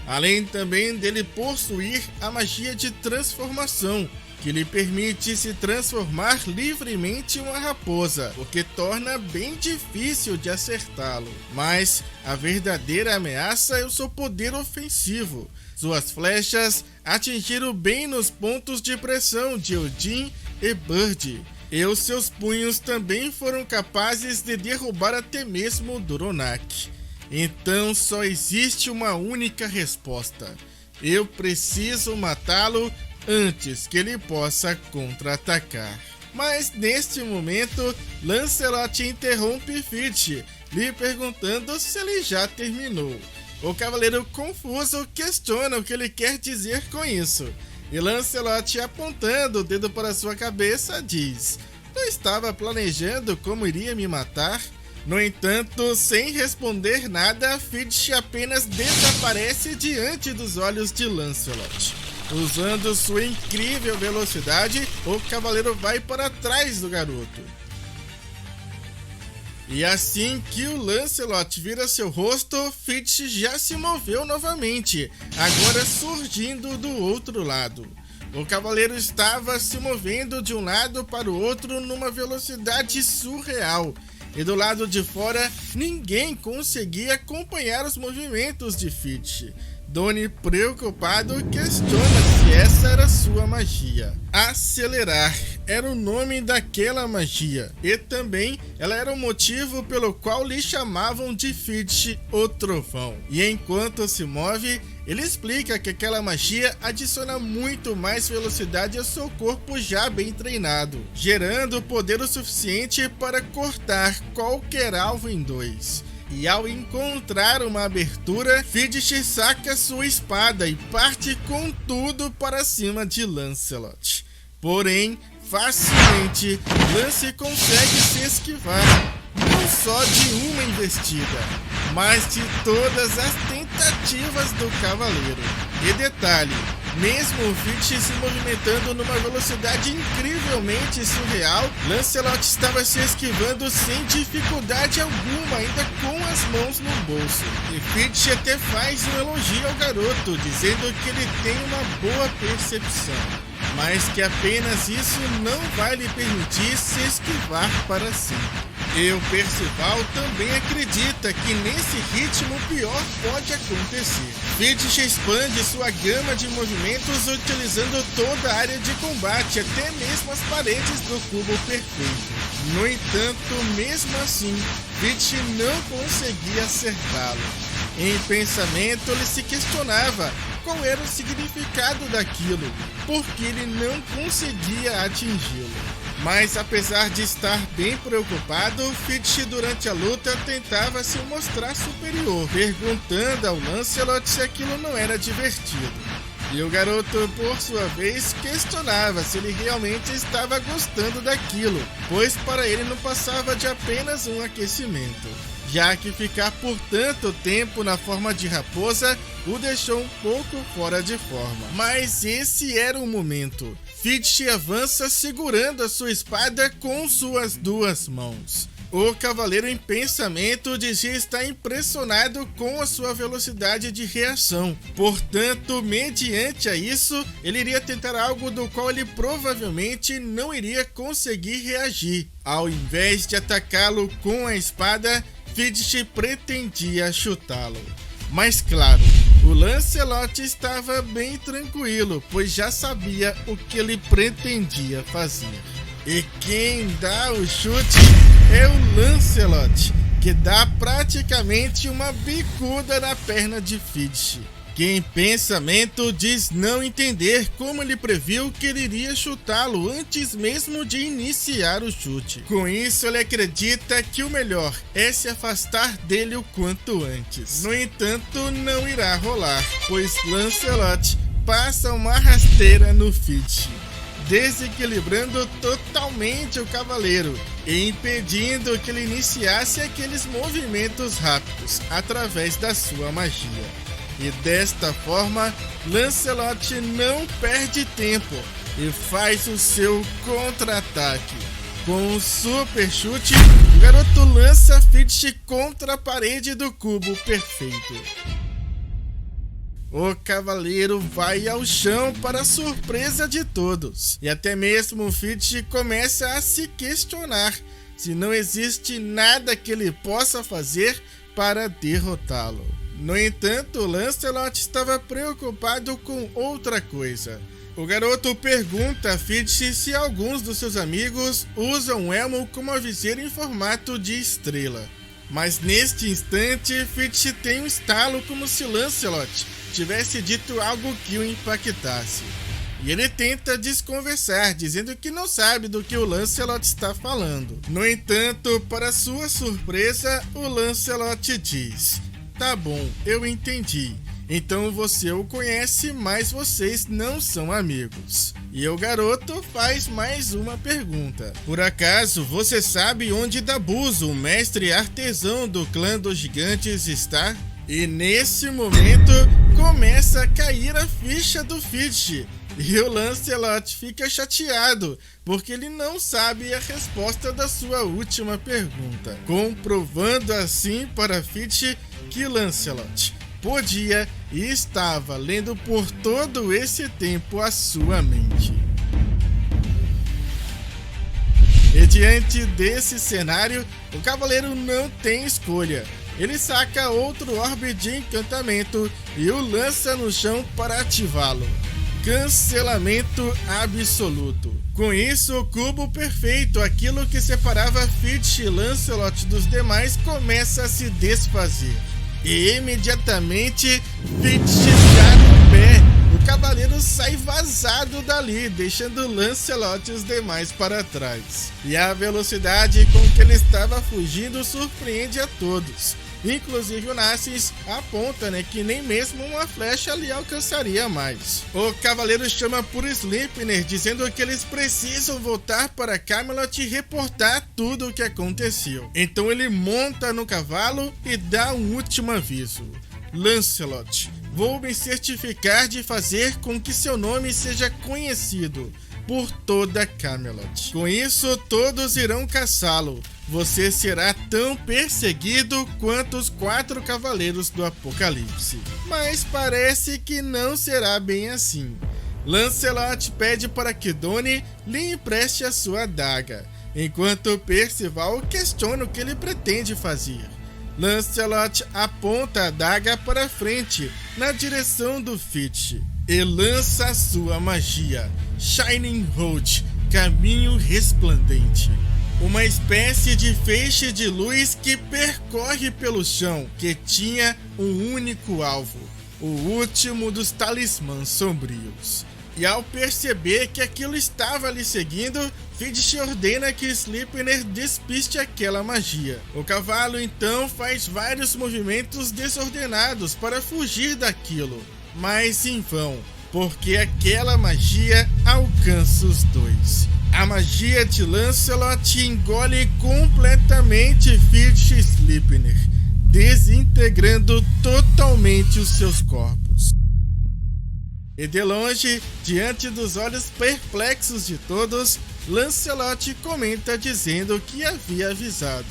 Além também dele possuir a magia de transformação, que lhe permite se transformar livremente em uma raposa, o que torna bem difícil de acertá-lo. Mas a verdadeira ameaça é o seu poder ofensivo. Suas flechas atingiram bem nos pontos de pressão de Odin e Bird, e os seus punhos também foram capazes de derrubar até mesmo Doronak. Então só existe uma única resposta: eu preciso matá-lo antes que ele possa contra-atacar. Mas neste momento, Lancelot interrompe Fidish, lhe perguntando se ele já terminou. O cavaleiro confuso questiona o que ele quer dizer com isso, e Lancelot, apontando o dedo para sua cabeça, diz: "Não estava planejando como iria me matar?" No entanto, sem responder nada, Fidish apenas desaparece diante dos olhos de Lancelot. Usando sua incrível velocidade, o cavaleiro vai para trás do garoto. E assim que o Lancelot vira seu rosto, Fidish já se moveu novamente, agora surgindo do outro lado. O cavaleiro estava se movendo de um lado para o outro numa velocidade surreal, e do lado de fora ninguém conseguia acompanhar os movimentos de Fidish. Doni, preocupado, questiona se essa era sua magia. Acelerar era o nome daquela magia, e também ela era o motivo pelo qual lhe chamavam de Fitch, o Trovão. E enquanto se move, ele explica que aquela magia adiciona muito mais velocidade ao seu corpo já bem treinado, gerando poder o suficiente para cortar qualquer alvo em dois. E ao encontrar uma abertura, Fitch saca sua espada e parte com tudo para cima de Lancelot. Porém, facilmente, Lance consegue se esquivar, não só de uma investida, mas de todas as tentativas do cavaleiro. E detalhe, mesmo o Fitch se movimentando numa velocidade incrivelmente surreal, Lancelot estava se esquivando sem dificuldade alguma, ainda com as mãos no bolso. E Fitch até faz um elogio ao garoto, dizendo que ele tem uma boa percepção, mas que apenas isso não vai lhe permitir se esquivar para sempre. E o Percival também acredita que nesse ritmo o pior pode acontecer. Fitch expande sua gama de movimentos utilizando toda a área de combate, até mesmo as paredes do cubo perfeito. No entanto, mesmo assim, Fitch não conseguia acertá-lo. Em pensamento, ele se questionava qual era o significado daquilo, porque ele não conseguia atingi-lo. Mas apesar de estar bem preocupado, Fitch durante a luta tentava se mostrar superior, perguntando ao Lancelot se aquilo não era divertido. E o garoto, por sua vez, questionava se ele realmente estava gostando daquilo, pois para ele não passava de apenas um aquecimento, já que ficar por tanto tempo na forma de raposa o deixou um pouco fora de forma. Mas esse era o momento. Fitch avança segurando a sua espada com suas duas mãos. O cavaleiro em pensamento dizia estar impressionado com a sua velocidade de reação. Portanto, mediante a isso, ele iria tentar algo do qual ele provavelmente não iria conseguir reagir. Ao invés de atacá-lo com a espada, Fitch pretendia chutá-lo. Mas claro, o Lancelot estava bem tranquilo, pois já sabia o que ele pretendia fazer. E quem dá o chute é o Lancelot, que dá praticamente uma bicuda na perna de Fitch, que em pensamento diz não entender como ele previu que ele iria chutá-lo antes mesmo de iniciar o chute. Com isso, ele acredita que o melhor é se afastar dele o quanto antes. No entanto, não irá rolar, pois Lancelot passa uma rasteira no Fitch, desequilibrando totalmente o cavaleiro e impedindo que ele iniciasse aqueles movimentos rápidos através da sua magia. E desta forma, Lancelot não perde tempo e faz o seu contra-ataque. Com um super chute, o garoto lança Fitch contra a parede do cubo perfeito. O cavaleiro vai ao chão para a surpresa de todos. E até mesmo Fitch começa a se questionar se não existe nada que ele possa fazer para derrotá-lo. No entanto, Lancelot estava preocupado com outra coisa. O garoto pergunta a Fitch se alguns dos seus amigos usam um elmo com uma viseira em formato de estrela. Mas neste instante, Fitch tem um estalo como se Lancelot tivesse dito algo que o impactasse. E ele tenta desconversar, dizendo que não sabe do que o Lancelot está falando. No entanto, para sua surpresa, o Lancelot diz: "Tá bom, eu entendi. Então você o conhece, mas vocês não são amigos." E o garoto faz mais uma pergunta: "Por acaso você sabe onde Dabuzo, o mestre artesão do clã dos gigantes, está?" E nesse momento começa a cair a ficha do Fitch. E o Lancelot fica chateado, porque ele não sabe a resposta da sua última pergunta, comprovando assim para Fitch que Lancelot podia e estava lendo por todo esse tempo a sua mente. E diante desse cenário, o cavaleiro não tem escolha. ele saca outro orbe de encantamento e o lança no chão para ativá-lo. Cancelamento absoluto. Com isso, o cubo perfeito, aquilo que separava Filch e Lancelot dos demais, começa a se desfazer. E imediatamente, Filch já no pé, o cavaleiro sai vazado dali, deixando Lancelot e os demais para trás. E a velocidade com que ele estava fugindo surpreende a todos. Inclusive o Narcis aponta, que nem mesmo uma flecha ali alcançaria mais. O cavaleiro chama por Sleipnir, dizendo que eles precisam voltar para Camelot e reportar tudo o que aconteceu. Então ele monta no cavalo e dá um último aviso. Lancelot, vou me certificar de fazer com que seu nome seja conhecido por toda Camelot. Com isso, todos irão caçá-lo. Você será tão perseguido quanto os 4 cavaleiros do Apocalipse. Mas parece que não será bem assim. Lancelot pede para que Doni lhe empreste a sua adaga, enquanto Percival questiona o que ele pretende fazer. Lancelot aponta a adaga para frente, na direção do Filch, e lança a sua magia, Shining Road, Caminho Resplandente. Uma espécie de feixe de luz que percorre pelo chão, que tinha um único alvo, o último dos talismãs sombrios. E ao perceber que aquilo estava lhe seguindo, Filch ordena que Sleipnir despiste aquela magia. O cavalo então faz vários movimentos desordenados para fugir daquilo, mas em vão, porque aquela magia alcança os dois. A magia de Lancelot engole completamente Filch e Sleipnir, desintegrando totalmente os seus corpos. E de longe, diante dos olhos perplexos de todos, Lancelot comenta dizendo que havia avisado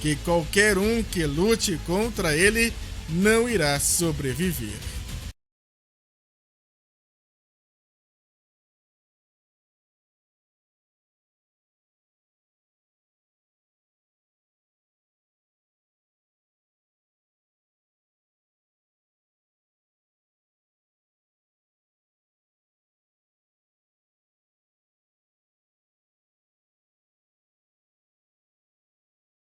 que qualquer um que lute contra ele não irá sobreviver.